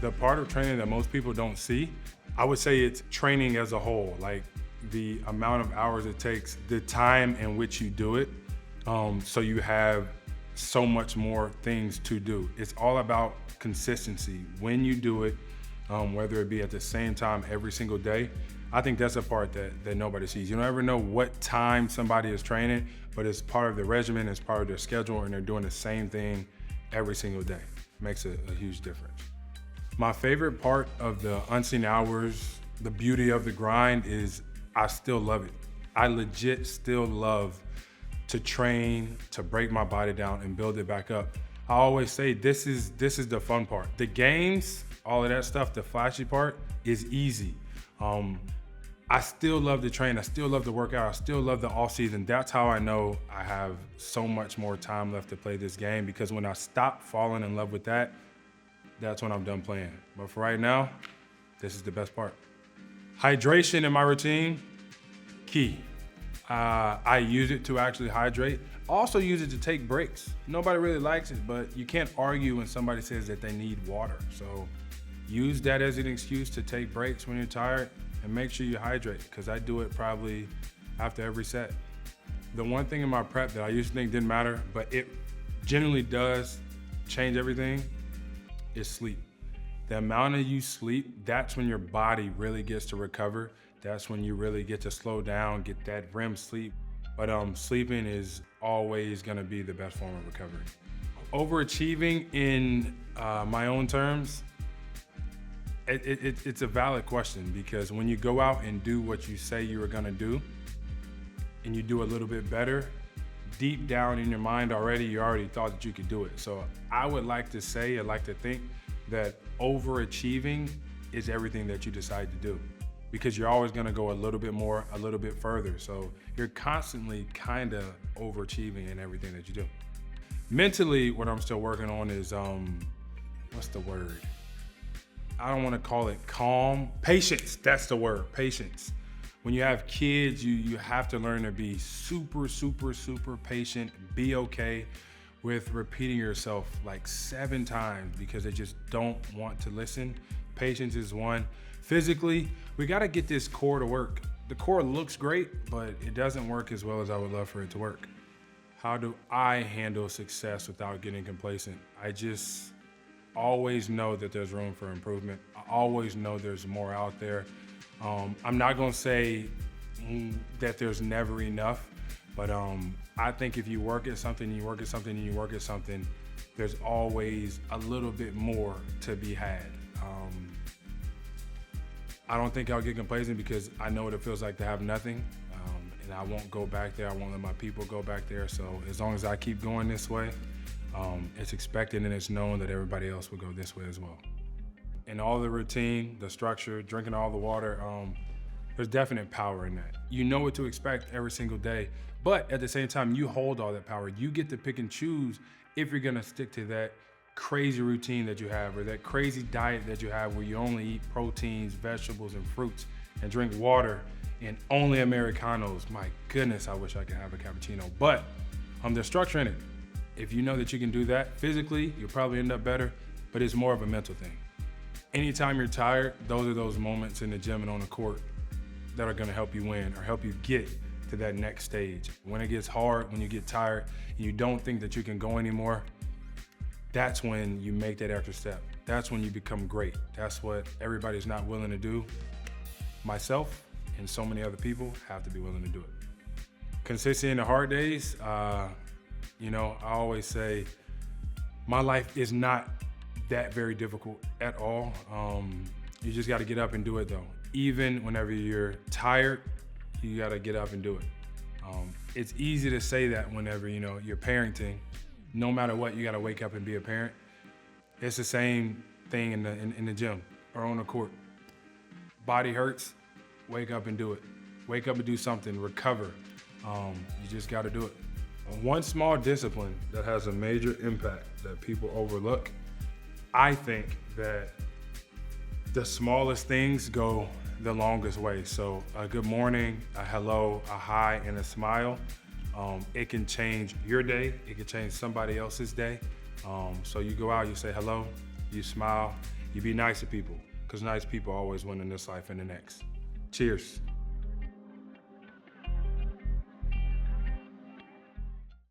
The part of training that most people don't see, I would say it's training as a whole, like the amount of hours it takes, the time in which you do it, so you have so much more things to do. It's all about consistency. When you do it, whether it be at the same time every single day, I think that's a part that nobody sees. You don't ever know what time somebody is training, but it's part of their regimen, it's part of their schedule, and they're doing the same thing every single day. Makes a huge difference. My favorite part of the unseen hours, the beauty of the grind, is I still love it. I legit still love to train, to break my body down and build it back up. I always say this is the fun part. The games, all of that stuff, the flashy part is easy. I still love to train, I still love to work out, I still love the off season. That's how I know I have so much more time left to play this game, because when I stop falling in love with that, that's when I'm done playing. But for right now, this is the best part. Hydration in my routine, key. I use it to actually hydrate. Also use it to take breaks. Nobody really likes it, but you can't argue when somebody says that they need water. So use that as an excuse to take breaks when you're tired, and make sure you hydrate, because I do it probably after every set. The one thing in my prep that I used to think didn't matter, but it generally does change everything, is sleep. The amount of you sleep, that's when your body really gets to recover. That's when you really get to slow down, get that REM sleep. But sleeping is always gonna be the best form of recovery. Overachieving in my own terms, it's a valid question, because when you go out and do what you say you were gonna do, and you do a little bit better, deep down in your mind already, you already thought that you could do it. So I would like to say, I'd like to think that overachieving is everything that you decide to do, because you're always gonna go a little bit more, a little bit further. So you're constantly kinda overachieving in everything that you do. Mentally, what I'm still working on is, what's the word? I don't wanna call it calm. Patience, that's the word, patience. When you have kids, you have to learn to be super, super, super patient, be okay with repeating yourself like 7 times because they just don't want to listen. Patience is one. Physically, we gotta get this core to work. The core looks great, but it doesn't work as well as I would love for it to work. How do I handle success without getting complacent? I just always know that there's room for improvement. I always know there's more out there. I'm not gonna say that there's never enough, but I think if you work at something, you work at something, and you work at something, there's always a little bit more to be had. I don't think I'll get complacent, because I know what it feels like to have nothing, and I won't go back there. I won't let my people go back there. So as long as I keep going this way, it's expected and it's known that everybody else will go this way as well. And all the routine, the structure, drinking all the water, there's definite power in that. You know what to expect every single day, but at the same time, you hold all that power. You get to pick and choose if you're gonna stick to that crazy routine that you have, or that crazy diet that you have where you only eat proteins, vegetables, and fruits, and drink water, and only Americanos. My goodness, I wish I could have a cappuccino. But there's structure in it. If you know that you can do that physically, you'll probably end up better, but it's more of a mental thing. Anytime you're tired, those are those moments in the gym and on the court that are gonna help you win or help you get to that next stage. When it gets hard, when you get tired, and you don't think that you can go anymore, that's when you make that extra step. That's when you become great. That's what everybody's not willing to do. Myself and so many other people have to be willing to do it. Consistency in the hard days, I always say my life is not that very difficult at all. You just gotta get up and do it though. Even whenever you're tired, you gotta get up and do it. It's easy to say that whenever you're parenting. No matter what, you gotta wake up and be a parent. It's the same thing in the gym or on the court. Body hurts, wake up and do it. Wake up and do something, recover. You just gotta do it. One small discipline that has a major impact that people overlook, I think that the smallest things go the longest way. So a good morning, a hello, a hi, and a smile. It can change your day. It can change somebody else's day. So you go out, you say hello, you smile, you be nice to people, because nice people always win in this life and the next. Cheers.